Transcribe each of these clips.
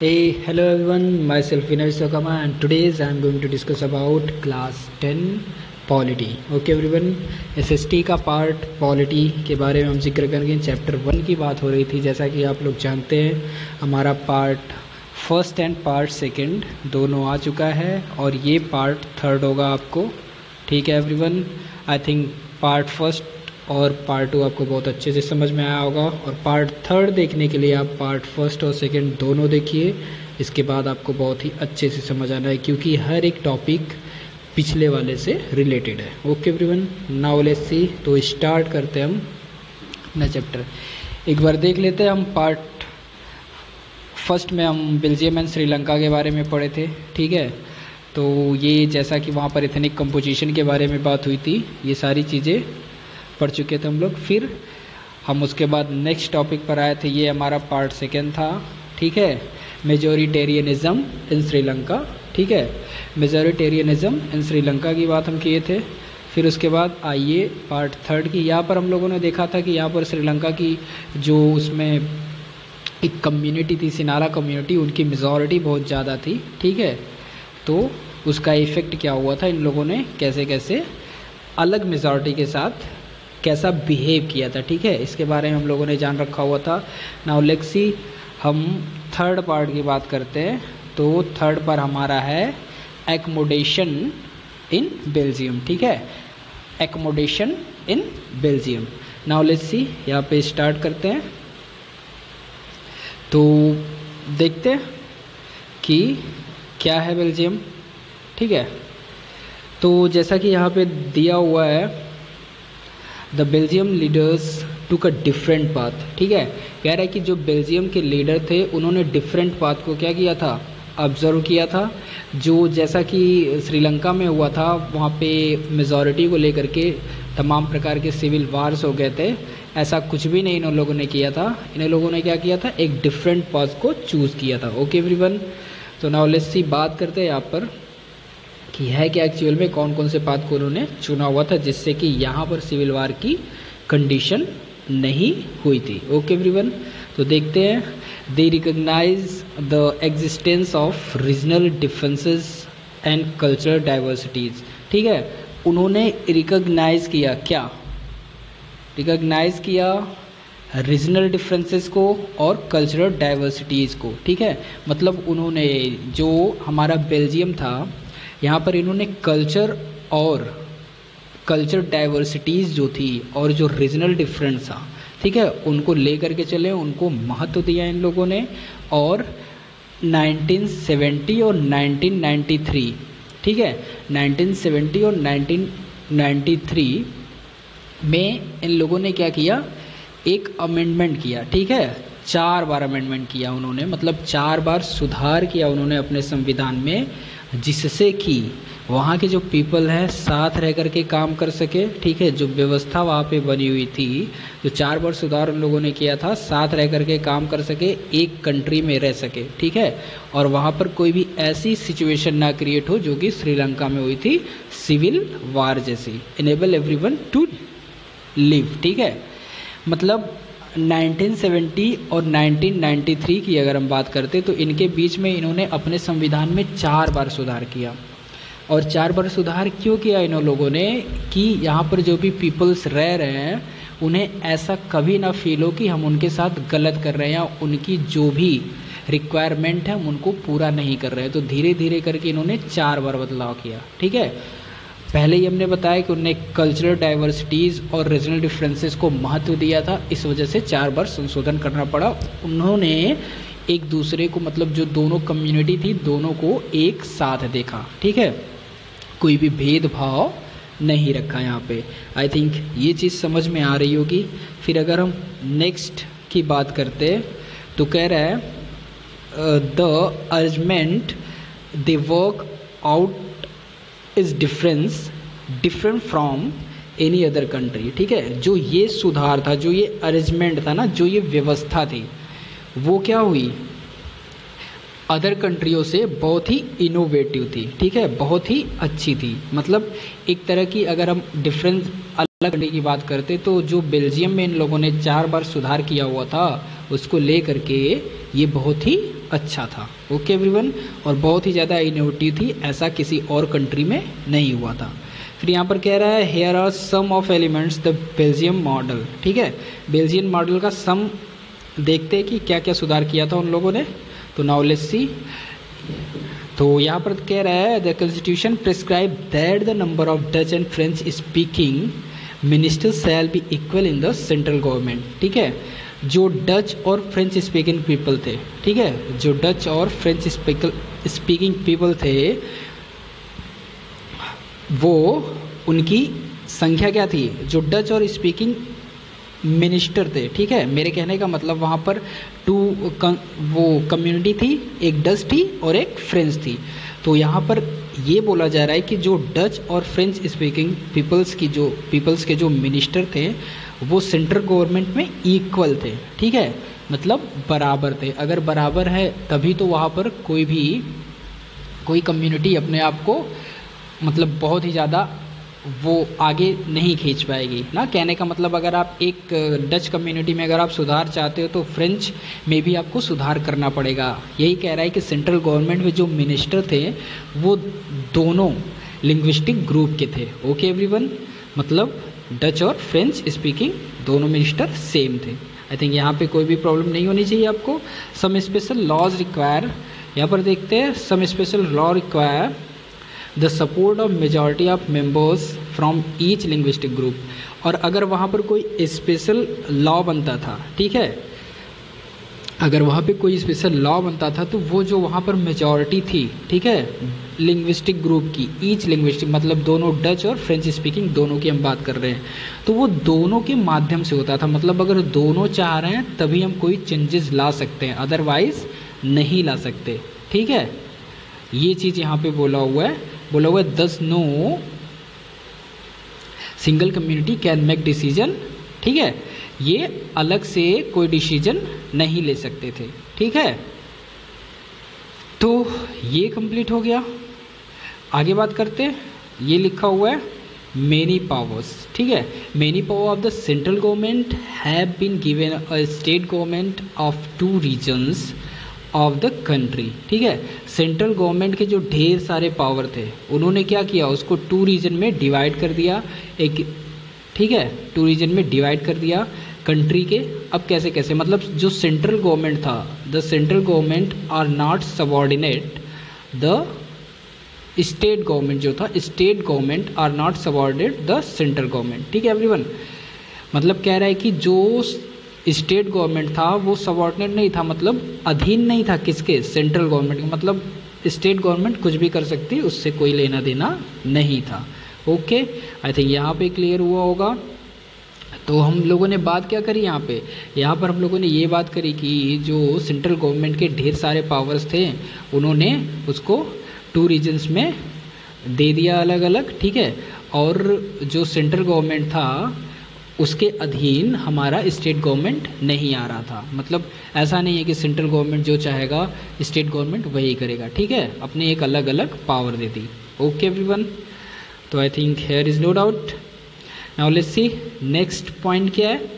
Hey, hello everyone, myself Vinay Sokama and today I am going to discuss about class 10 polity. Okay everyone, SST का part polity के बारे में हम जिक्र करेंगे। चैप्टर 1 की बात हो रही थी। जैसा कि आप लोग जानते हैं हमारा part first and part second दोनों आ चुका है और ये पार्ट थर्ड होगा आपको। ठीक है everyone, I think part first और पार्ट 2 आपको बहुत अच्छे से समझ में आया होगा और पार्ट थर्ड देखने के लिए आप पार्ट फर्स्ट और सेकंड दोनों देखिए। इसके बाद आपको बहुत ही अच्छे से समझ आना है क्योंकि हर एक टॉपिक पिछले वाले से रिलेटेड है। ओके एवरीवन, नाउ लेट्स सी। तो स्टार्ट करते हैं हम अपना चैप्टर। एक बार देख लेते हैं हम पार्ट फर्स्ट में हम बेल्जियम एंड श्रीलंका के बारे में पढ़े थे। ठीक है, तो ये जैसा कि वहाँ पर एथनिक कंपोजिशन के बारे में बात हुई थी, ये सारी चीज़ें पढ़ चुके थे हम लोग। फिर हम उसके बाद नेक्स्ट टॉपिक पर आए थे, ये हमारा पार्ट सेकेंड था। ठीक है, मेजोरिटेरियनिज्म इन श्रीलंका। ठीक है, मेजोरिटेरियनिज्म इन श्रीलंका की बात हम किए थे। फिर उसके बाद आइए पार्ट थर्ड की। यहाँ पर हम लोगों ने देखा था कि यहाँ पर श्रीलंका की जो उसमें एक कम्युनिटी थी, सिनारा कम्युनिटी, उनकी मेजॉरिटी बहुत ज़्यादा थी। ठीक है, तो उसका इफ़ेक्ट क्या हुआ था, इन लोगों ने कैसे कैसे अलग मेजॉरिटी के साथ कैसा बिहेव किया था। ठीक है, इसके बारे में हम लोगों ने जान रखा हुआ था। नाउ लेट्स सी, हम थर्ड पार्ट की बात करते हैं। तो थर्ड पर हमारा है एकोमोडेशन इन बेल्जियम। ठीक है, accommodation in Belgium. Now let's सी, यहाँ पे स्टार्ट करते हैं। तो देखते हैं कि क्या है बेल्जियम। ठीक है, तो जैसा कि यहाँ पे दिया हुआ है, द बेल्जियम लीडर्स टूक अ डिफरेंट पाथ। ठीक है, कह रहा है कि जो बेल्जियम के लीडर थे उन्होंने डिफरेंट पाथ को क्या किया था, ऑब्जर्व किया था। जो जैसा कि श्रीलंका में हुआ था, वहाँ पे मेजॉरिटी को लेकर के तमाम प्रकार के सिविल वार्स हो गए थे। ऐसा कुछ भी नहीं इन लोगों ने किया था। इन लोगों ने क्या किया था, एक डिफरेंट पाथ को चूज़ किया था। ओके एवरीवन, तो नाउ लेट्स सी, बात करते हैं यहाँ पर कि है क्या एक्चुअल में, कौन कौन से पाथ को उन्होंने चुना हुआ था जिससे कि यहाँ पर सिविल वार की कंडीशन नहीं हुई थी। ओके एवरीवन, तो देखते हैं। They recognise the existence of regional differences and cultural diversities. ठीक है, उन्होंने रिकॉग्नाइज किया, क्या रिकॉग्नाइज किया, रीजनल डिफरेंसेस को और कल्चरल डाइवर्सिटीज़ को। ठीक है, मतलब उन्होंने जो हमारा बेल्जियम था, यहाँ पर इन्होंने कल्चर और कल्चर डाइवर्सिटीज़ जो थी और जो रीजनल डिफरेंस था, ठीक है, उनको ले करके चले, उनको महत्व दिया इन लोगों ने। और 1970 और 1993, ठीक है, 1970 और 1993 में इन लोगों ने क्या किया, एक अमेंडमेंट किया। ठीक है, 4 बार अमेंडमेंट किया उन्होंने, मतलब 4 बार सुधार किया उन्होंने अपने संविधान में, जिससे कि वहाँ के जो पीपल हैं साथ रह कर के काम कर सके। ठीक है, जो व्यवस्था वहाँ पे बनी हुई थी, जो 4 बार सुधार उन लोगों ने किया था, साथ रह कर के काम कर सके, एक कंट्री में रह सके। ठीक है, और वहाँ पर कोई भी ऐसी सिचुएशन ना क्रिएट हो जो कि श्रीलंका में हुई थी, सिविल वार जैसी। Enable everyone to live. ठीक है, मतलब 1970 और 1993 की अगर हम बात करते तो इनके बीच में इन्होंने अपने संविधान में 4 बार सुधार किया। और 4 बार सुधार क्यों किया इन लोगों ने, कि यहाँ पर जो भी पीपल्स रह रहे हैं उन्हें ऐसा कभी ना फील हो कि हम उनके साथ गलत कर रहे हैं या उनकी जो भी रिक्वायरमेंट है हम उनको पूरा नहीं कर रहे हैं। तो धीरे धीरे करके इन्होंने 4 बार बदलाव किया। ठीक है, पहले ही हमने बताया कि उन्होंने कल्चरल डाइवर्सिटीज़ और रीजनल डिफरेंसेस को महत्व दिया था, इस वजह से 4 बार संशोधन करना पड़ा। उन्होंने एक दूसरे को, मतलब जो दोनों कम्युनिटी थी, दोनों को एक साथ देखा। ठीक है, कोई भी भेदभाव नहीं रखा यहाँ पे। आई थिंक ये चीज़ समझ में आ रही होगी। फिर अगर हम नेक्स्ट की बात करते तो कह रहा है the arrangement they work out is different from any other country. ठीक है, जो ये सुधार था, जो ये अरेंजमेंट था ना, जो ये व्यवस्था थी, वो क्या हुई, अदर कंट्रियों से बहुत ही इनोवेटिव थी। ठीक है, बहुत ही अच्छी थी। मतलब एक तरह की अगर हम डिफरेंस अलग कंट्री की बात करते तो जो बेल्जियम में इन लोगों ने 4 बार सुधार किया हुआ था, उसको ले करके ये बहुत ही अच्छा था। ओके एवरीवन, और बहुत ही ज़्यादा इनोवेटिव थी, ऐसा किसी और कंट्री में नहीं हुआ था। फिर यहाँ पर कह रहा है here are some of elements the Belgium model. ठीक है, बेल्जियन मॉडल का सम देखते हैं कि क्या क्या सुधार किया था उन लोगों ने। तो नाउ लेट्स सी। तो यहाँ पर कह रहा है the constitution prescribe that the number of Dutch and French speaking ministers shall be equal in the central government. ठीक है, जो डच और फ्रेंच स्पीकिंग पीपल थे, ठीक है, जो डच और फ्रेंच स्पीकिंग पीपल थे, वो उनकी संख्या क्या थी, जो डच और स्पीकिंग मिनिस्टर थे। ठीक है, मेरे कहने का मतलब वहाँ पर वो कम्युनिटी थी, एक डच थी और एक फ्रेंच थी। तो यहाँ पर ये बोला जा रहा है कि जो डच और फ्रेंच स्पीकिंग पीपल्स के जो मिनिस्टर थे वो सेंट्रल गवर्नमेंट में इक्वल थे। ठीक है, मतलब बराबर थे। अगर बराबर है तभी तो वहाँ पर कोई कम्युनिटी अपने आप को मतलब बहुत ही ज़्यादा वो आगे नहीं खींच पाएगी ना। कहने का मतलब अगर आप एक डच कम्युनिटी में अगर आप सुधार चाहते हो तो फ्रेंच में भी आपको सुधार करना पड़ेगा। यही कह रहा है कि सेंट्रल गवर्नमेंट में जो मिनिस्टर थे वो दोनों लिंग्विस्टिक ग्रुप के थे। ओके एवरीवन, मतलब डच और फ्रेंच स्पीकिंग दोनों मिनिस्टर सेम थे। आई थिंक यहाँ पे कोई भी प्रॉब्लम नहीं होनी चाहिए आपको। सम स्पेशल लॉज रिक्वायर, यहाँ पर देखते हैं some special law require the support of majority of members from each linguistic group. और अगर वहाँ पर कोई स्पेशल लॉ बनता था, ठीक है, अगर वहाँ पे कोई स्पेशल लॉ बनता था तो वो जो वहाँ पर मेजॉरिटी थी, ठीक है, लिंग्विस्टिक ग्रुप की, ईच लिंग्विस्टिक मतलब दोनों डच और फ्रेंच स्पीकिंग दोनों की हम बात कर रहे हैं, तो वो दोनों के माध्यम से होता था। मतलब अगर दोनों चाह रहे हैं तभी हम कोई चेंजेस ला सकते हैं, अदरवाइज नहीं ला सकते। ठीक है, ये चीज़ यहाँ पे बोला हुआ है thus no single community can make decision. ठीक है, ये अलग से कोई डिसीजन नहीं ले सकते थे। ठीक है, तो ये कंप्लीट हो गया। आगे बात करते हैं, ये लिखा हुआ है मेनी पावर्स। ठीक है, many power of the central government have been given a state government of 2 regions of the country. ठीक है, सेंट्रल गवर्नमेंट के जो ढेर सारे पावर थे उन्होंने क्या किया, उसको 2 रीजन में डिवाइड कर दिया। ठीक है, 2 रीजन में डिवाइड कर दिया कंट्री के। अब कैसे कैसे, मतलब जो सेंट्रल गवर्नमेंट था, the central government are not subordinate the state government, जो था state government are not subordinate the central government. ठीक है एवरीवन, मतलब कह रहा है कि जो स्टेट गवर्नमेंट था वो सबऑर्डिनेट नहीं था, मतलब अधीन नहीं था किसके, सेंट्रल गवर्नमेंट के। मतलब स्टेट गवर्नमेंट कुछ भी कर सकती, उससे कोई लेना देना नहीं था। ओके, आई थिंक यहाँ पे क्लियर हुआ होगा। तो हम लोगों ने बात क्या करी यहाँ पर हम लोगों ने ये बात करी कि जो सेंट्रल गवर्नमेंट के ढेर सारे पावर्स थे उन्होंने उसको 2 रीजन्स में दे दिया अलग अलग। ठीक है, और जो सेंट्रल गवर्नमेंट था उसके अधीन हमारा स्टेट गवर्नमेंट नहीं आ रहा था। मतलब ऐसा नहीं है कि सेंट्रल गवर्नमेंट जो चाहेगा स्टेट गवर्नमेंट वही करेगा। ठीक है, अपने एक अलग अलग पावर दे दी। ओके एवरीवन, तो I think here is no doubt. Now let's see next point क्या है।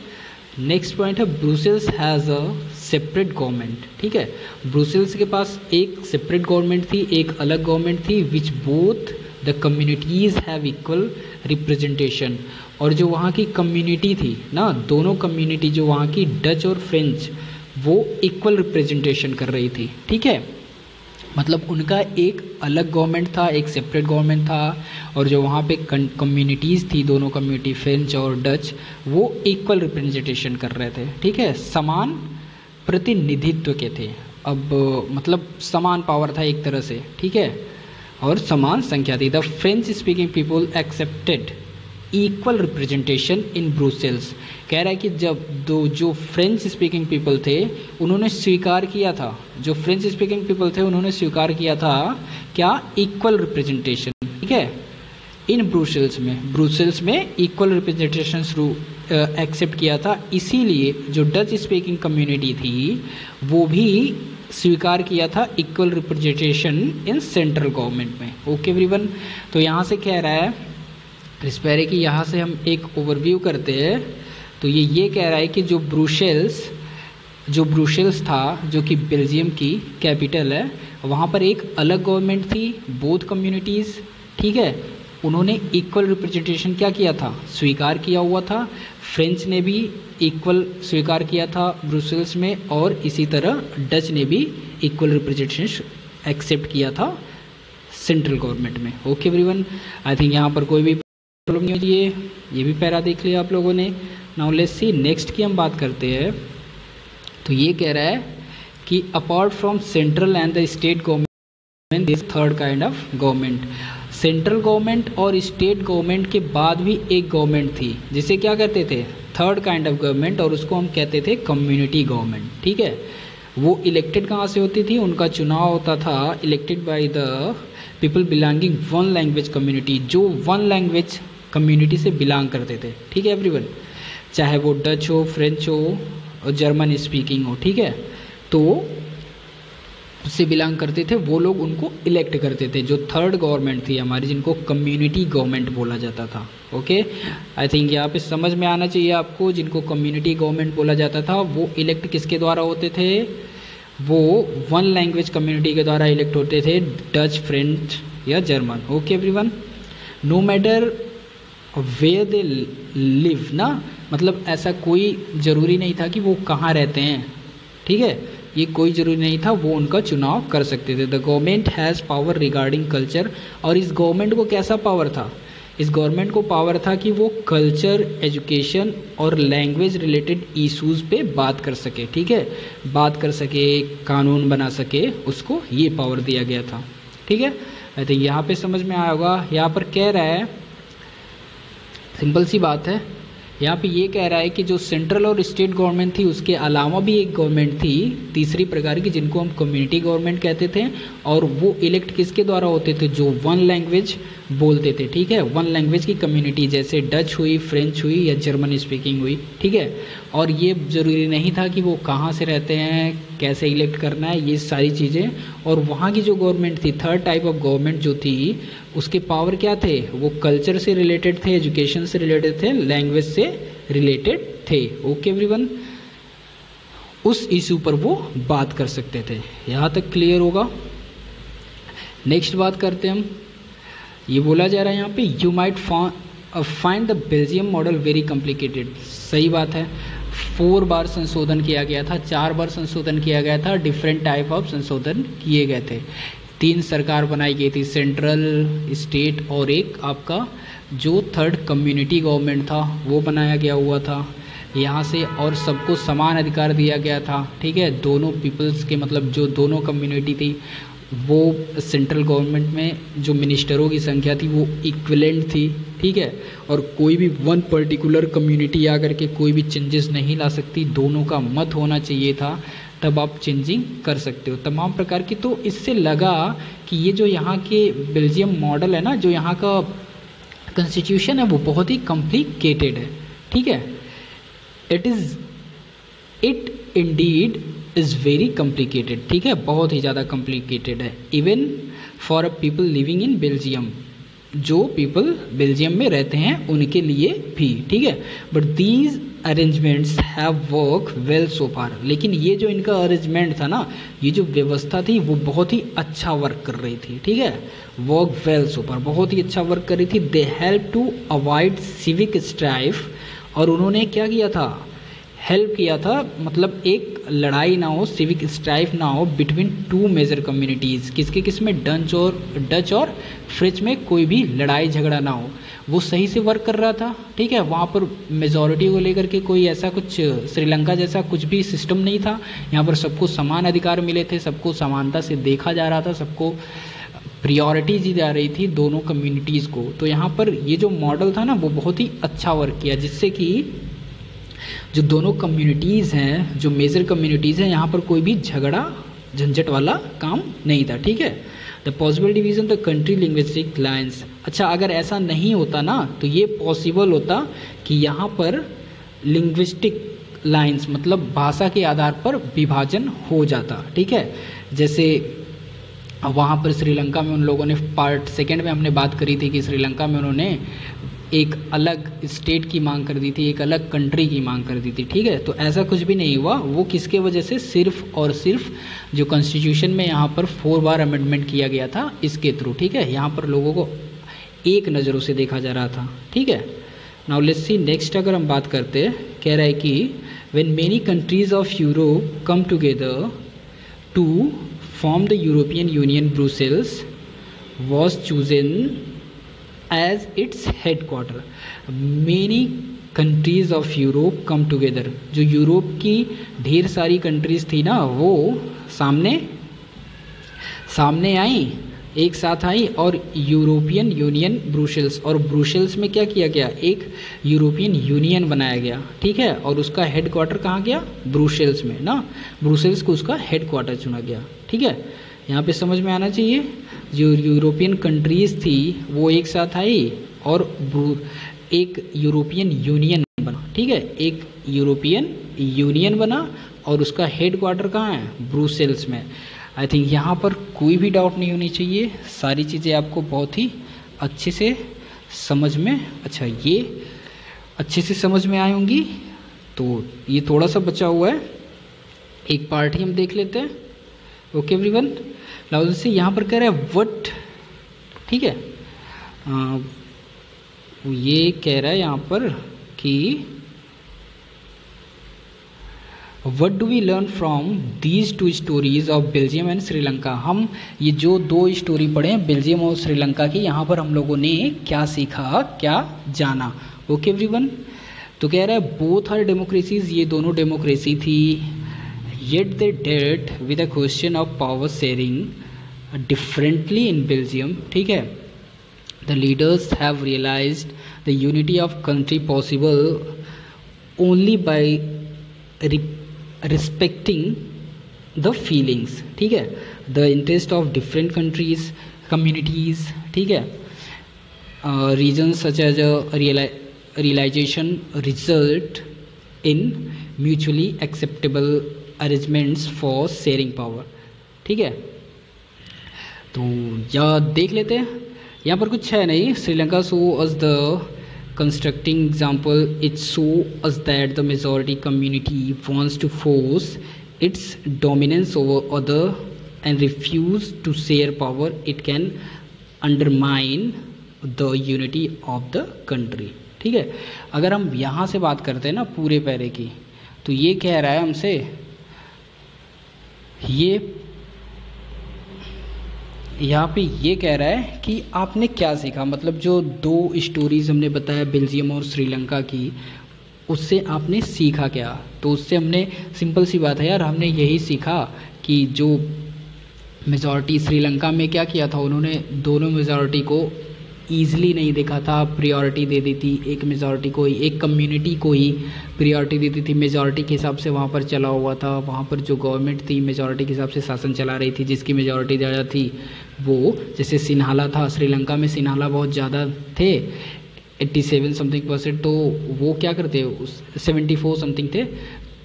नेक्स्ट पॉइंट है Brussels has a separate government. ठीक है, ब्रुसेल्स के पास एक सेपरेट गवर्नमेंट थी, एक अलग गवर्नमेंट थी, which both the communities have equal representation. और जो वहाँ की कम्युनिटी थी ना, दोनों कम्युनिटी जो वहाँ की डच और फ्रेंच, वो इक्वल रिप्रेजेंटेशन कर रही थी। ठीक है, मतलब उनका एक अलग गवर्नमेंट था, एक सेपरेट गवर्नमेंट था, और जो वहाँ पे कम्युनिटीज़ थी, दोनों कम्युनिटी फ्रेंच और डच, वो इक्वल रिप्रेजेंटेशन कर रहे थे। ठीक है, समान प्रतिनिधित्व के थे। अब मतलब समान पावर था एक तरह से। ठीक है, और समान संख्या थी। The French speaking people accepted equal representation in Brussels. कह रहा है कि जब जो फ्रेंच स्पीकिंग पीपल थे उन्होंने स्वीकार किया था, जो फ्रेंच स्पीकिंग पीपल थे उन्होंने स्वीकार किया था क्या, इक्वल रिप्रेजेंटेशन। ठीक है, इन ब्रुसेल्स में इक्वल रिप्रेजेंटेशन एक्सेप्ट किया था। इसीलिए जो डच स्पीकिंग कम्युनिटी थी वो भी स्वीकार किया था equal representation in central government में। ओके एवरीवन, तो यहाँ से कह रहा है इस पहले कि यहाँ से हम एक ओवरव्यू करते हैं। तो ये कह रहा है कि जो ब्रुसेल्स जो ब्रुसेल्स था, जो कि बेल्जियम की कैपिटल है, वहाँ पर एक अलग गवर्नमेंट थी, बोथ कम्युनिटीज़, ठीक है। उन्होंने इक्वल रिप्रेजेंटेशन क्या किया था, स्वीकार किया हुआ था। फ्रेंच ने भी इक्वल स्वीकार किया था ब्रुसेल्स में, और इसी तरह डच ने भी इक्वल रिप्रेजेंटेशन एक्सेप्ट किया था सेंट्रल गवर्नमेंट में। ओके एवरीवन, आई थिंक यहाँ पर कोई भी प्रॉब्लम नहीं होती है। ये भी पैरा देख लिया आप लोगों ने। नाउ लेट्स सी नेक्स्ट की हम बात करते हैं। तो ये कह रहा है कि apart from central and the state government this third kind of government. Central government और स्टेट गवर्नमेंट के बाद भी एक गवर्नमेंट थी जिसे क्या कहते थे, थर्ड काइंड ऑफ गवर्नमेंट, और उसको हम कहते थे कम्युनिटी गवर्नमेंट, ठीक है। वो इलेक्टेड कहाँ से होती थी, उनका चुनाव होता था elected by the people belonging one language community, जो वन लैंग्वेज कम्युनिटी से बिलोंग करते थे, ठीक है एवरीवन। चाहे वो डच हो, फ्रेंच हो और जर्मन स्पीकिंग हो, ठीक है, तो उससे बिलोंग करते थे वो लोग, उनको इलेक्ट करते थे। जो थर्ड गवर्नमेंट थी हमारी, जिनको कम्युनिटी गवर्नमेंट बोला जाता था। ओके, आई थिंक यहाँ पे समझ में आना चाहिए आपको। जिनको कम्युनिटी गवर्नमेंट बोला जाता था वो इलेक्ट किसके द्वारा होते थे, वो वन लैंग्वेज कम्युनिटी के द्वारा इलेक्ट होते थे, डच, फ्रेंच या German. Okay everyone, no matter where they live ना, मतलब ऐसा कोई ज़रूरी नहीं था कि वो कहाँ रहते हैं, ठीक है, ये कोई ज़रूरी नहीं था, वो उनका चुनाव कर सकते थे। The government has power regarding culture, और इस गवर्नमेंट को कैसा पावर था, इस गवर्नमेंट को पावर था कि वो कल्चर, एजुकेशन और लैंग्वेज रिलेटेड इश्यूज़ पे बात कर सके, ठीक है, बात कर सके, कानून बना सके, उसको ये पावर दिया गया था, ठीक है। आई थिंक यहाँ पे समझ में आया होगा। यहाँ पर कह रहा है, सिंपल सी बात है, यहाँ पे ये कह रहा है कि जो सेंट्रल और स्टेट गवर्नमेंट थी उसके अलावा भी एक गवर्नमेंट थी तीसरी प्रकार की, जिनको हम कम्युनिटी गवर्नमेंट कहते थे, और वो इलेक्ट किसके द्वारा होते थे, जो वन लैंग्वेज बोलते थे, ठीक है, वन लैंग्वेज की कम्युनिटी, जैसे डच हुई, फ्रेंच हुई या जर्मन स्पीकिंग हुई, ठीक है। और ये ज़रूरी नहीं था कि वो कहाँ से रहते हैं, कैसे इलेक्ट करना है, ये सारी चीज़ें। और वहाँ की जो गवर्नमेंट थी, थर्ड टाइप ऑफ गवर्नमेंट जो थी, उसके पावर क्या थे, वो कल्चर से रिलेटेड थे, एजुकेशन से रिलेटेड थे, लैंग्वेज से रिलेटेड थे। ओके एवरीवन, उस इशू पर वो बात कर सकते थे। यहाँ तक क्लियर होगा। नेक्स्ट बात करते हैं हम। ये बोला जा रहा है यहाँ पे, you might find the Belgium model very complicated. सही बात है, 4 बार संशोधन किया गया था, 4 बार संशोधन किया गया था, डिफरेंट टाइप ऑफ संशोधन किए गए थे। 3 सरकार बनाई गई थी, सेंट्रल, स्टेट, और एक आपका जो थर्ड कम्युनिटी गवर्नमेंट था वो बनाया गया हुआ था यहाँ से, और सबको समान अधिकार दिया गया था, ठीक है। दोनों पीपल्स के, मतलब जो दोनों कम्युनिटी थी, वो सेंट्रल गवर्नमेंट में जो मिनिस्टरों की संख्या थी वो इक्विवेलेंट थी, ठीक है। और कोई भी वन पर्टिकुलर कम्युनिटी आकर के कोई भी चेंजेस नहीं ला सकती, दोनों का मत होना चाहिए था, तब आप चेंजिंग कर सकते हो तमाम प्रकार की। तो इससे लगा कि ये जो यहाँ के बेल्जियम मॉडल है ना, जो यहाँ का कॉन्स्टिट्यूशन है, वो बहुत ही कॉम्प्लिकेटेड है, ठीक है। It indeed is very complicated, ठीक है, बहुत ही ज़्यादा कॉम्प्लिकेटेड है, even for a people living in Belgium, जो पीपल बेल्जियम में रहते हैं उनके लिए भी, ठीक है। But these arrangements have work well so far, लेकिन ये जो इनका अरेंजमेंट था ना, ये जो व्यवस्था थी, वो बहुत ही अच्छा वर्क कर रही थी, ठीक है। वर्क वेल सो फार, बहुत ही अच्छा वर्क कर रही थी। They help to avoid civic strife, और उन्होंने क्या किया था, हेल्प किया था, मतलब एक लड़ाई ना हो, सिविक स्ट्राइफ ना हो बिटवीन 2 मेजर कम्युनिटीज़, किसके किसमें, डच और फ्रेंच में कोई भी लड़ाई झगड़ा ना हो, वो सही से वर्क कर रहा था, ठीक है। वहाँ पर मेजॉरिटी को लेकर के कोई ऐसा कुछ श्रीलंका जैसा कुछ भी सिस्टम नहीं था। यहाँ पर सबको समान अधिकार मिले थे, सबको समानता से देखा जा रहा था, सबको प्रियोरिटी दी जा रही थी दोनों कम्युनिटीज़ को। तो यहाँ पर ये जो मॉडल था ना, वो बहुत ही अच्छा वर्क किया, जिससे कि जो दोनों कम्युनिटीज़ हैं, जो मेजर कम्युनिटीज़ हैं, यहाँ पर कोई भी झगड़ा झंझट वाला काम नहीं था, ठीक है। The possible division the country linguistic lines. अच्छा, अगर ऐसा नहीं होता ना, तो ये पॉसिबल होता कि यहाँ पर लिंग्विस्टिक लाइन्स, मतलब भाषा के आधार पर विभाजन हो जाता, ठीक है। जैसे वहाँ पर श्रीलंका में उन लोगों ने, पार्ट 2 में हमने बात करी थी कि श्रीलंका में उन्होंने एक अलग स्टेट की मांग कर दी थी, एक अलग कंट्री की मांग कर दी थी, ठीक है। तो ऐसा कुछ भी नहीं हुआ, वो किसके वजह से, सिर्फ और सिर्फ जो कॉन्स्टिट्यूशन में यहाँ पर 4 बार अमेंडमेंट किया गया था इसके थ्रू, ठीक है। यहाँ पर लोगों को एक नज़रों से देखा जा रहा था, ठीक है। नाउ लेट्स सी नेक्स्ट, अगर हम बात करते हैं, कह रहा है कि when many countries of Europe come together to form the European Union, Brussels was chosen as its headquarter. Many countries of Europe come together. जो यूरोप की ढेर सारी कंट्रीज थी ना, वो सामने आई, एक साथ आई, और यूरोपियन यूनियन ब्रुसेल्स, और ब्रुसेल्स में क्या किया गया, एक यूरोपियन यूनियन बनाया गया, ठीक है। और उसका हेडक्वार्टर कहाँ गया, ब्रुसेल्स में ना, ब्रुसेल्स को उसका हेडक्वार्टर चुना गया, ठीक है। यहाँ पे समझ में आना चाहिए, जो यूरोपियन कंट्रीज़ थी वो एक साथ आई और एक यूरोपियन यूनियन बना, ठीक है, एक यूरोपियन यूनियन बना और उसका हेडक्वार्टर कहाँ है, ब्रुसेल्स में। आई थिंक यहाँ पर कोई भी डाउट नहीं होनी चाहिए, सारी चीज़ें आपको बहुत ही अच्छे से समझ में, अच्छा ये अच्छे से समझ में आई होंगी। तो ये थोड़ा सा बचा हुआ है, एक पार्ट ही हम देख लेते हैं। ओके एवरीवन, नाउ से यहाँ पर कह रहा है व्हाट, ठीक है, ये कह रहा है यहाँ पर कि what do we learn from these 2 stories of Belgium and Sri Lanka. हम ये जो 2 स्टोरी पढ़े हैं बेल्जियम और श्रीलंका की, यहाँ पर हम लोगों ने क्या सीखा, क्या जाना। ओके एवरीवन, तो कह रहा है बोथ आर डेमोक्रेसीज, ये दोनों डेमोक्रेसी थी, yet they dealt with a question of power sharing differently in Belgium, ठीक है। The leaders have realized the unity of country possible only by respecting the feelings, ठीक है, the interest of different countries, communities, ठीक है, reasons such as realization result in mutually acceptable arrangements for sharing power, ठीक है। तो या देख लेते हैं, यहाँ पर कुछ है नहीं। Sri Lanka show us the constructing example, it show us that the majority community wants to force its dominance over other and refuse to share power, it can undermine the unity of the country, ठीक है। अगर हम यहाँ से बात करते हैं ना पूरे पैरे की, तो ये कह रहा है हमसे, ये यहाँ पे ये कह रहा है कि आपने क्या सीखा, मतलब जो 2 स्टोरीज हमने बताया बेल्जियम और श्रीलंका की, उससे आपने सीखा क्या। तो उससे हमने, सिंपल सी बात है यार, हमने यही सीखा कि जो मेजॉरिटी श्रीलंका में क्या किया था, उन्होंने दोनों मेजॉरिटी को ईजिली नहीं देखा था, प्रायोरिटी दे दी थी एक मेजॉरिटी को ही, एक कम्युनिटी को ही प्रायोरिटी दी थी, मेजॉरिटी के हिसाब से वहाँ पर चला हुआ था। वहाँ पर जो गवर्नमेंट थी मेजॉरिटी के हिसाब से शासन चला रही थी, जिसकी मेजॉरिटी ज़्यादा थी वो, जैसे सिन्हाला था, श्रीलंका में सिन्हाला बहुत ज़्यादा थे, 87 समथिंग %, तो वो क्या करते, 74 समथिंग थे,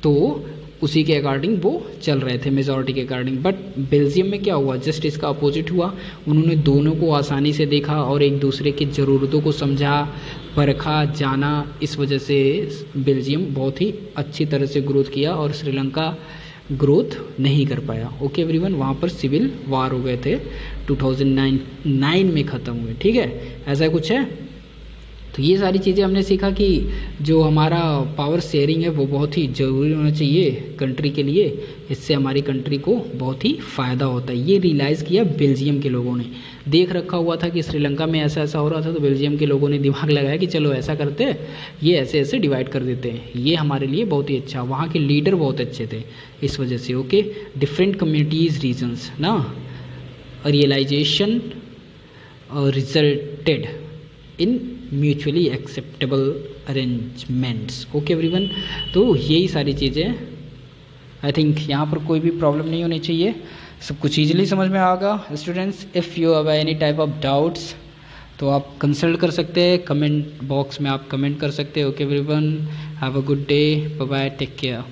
तो उसी के अकॉर्डिंग वो चल रहे थे, मेजॉरिटी के अकॉर्डिंग। बट बेल्जियम में क्या हुआ, जस्ट इसका अपोजिट हुआ, उन्होंने दोनों को आसानी से देखा और एक दूसरे की ज़रूरतों को समझा, परखा, जाना, इस वजह से बेल्जियम बहुत ही अच्छी तरह से ग्रोथ किया और श्रीलंका ग्रोथ नहीं कर पाया। ओके एवरीवन, वहाँ पर सिविल वार हो गए थे, 2009 में ख़त्म हुए, ठीक है, ऐसा कुछ है। तो ये सारी चीज़ें हमने सीखा कि जो हमारा पावर शेयरिंग है वो बहुत ही ज़रूरी होना चाहिए कंट्री के लिए, इससे हमारी कंट्री को बहुत ही फ़ायदा होता है। ये रियलाइज़ किया बेल्जियम के लोगों ने, देख रखा हुआ था कि श्रीलंका में ऐसा ऐसा हो रहा था, तो बेल्जियम के लोगों ने दिमाग लगाया कि चलो ऐसा करते हैं, ये ऐसे ऐसे डिवाइड कर देते हैं, ये हमारे लिए बहुत ही अच्छा। वहाँ के लीडर बहुत अच्छे थे इस वजह से। ओके, डिफरेंट कम्युनिटीज़ रीजन्स ना, realization resulted in mutually acceptable arrangements. Okay everyone, तो यही सारी चीज़ें, आई थिंक यहाँ पर कोई भी प्रॉब्लम नहीं होनी चाहिए, सब कुछ ईजिली समझ में आएगा। Students, if you have any type of doubts तो आप कंसल्ट कर सकते हैं, कमेंट बॉक्स में आप कमेंट कर सकते हैं। Okay everyone, have a good day, bye bye, take care.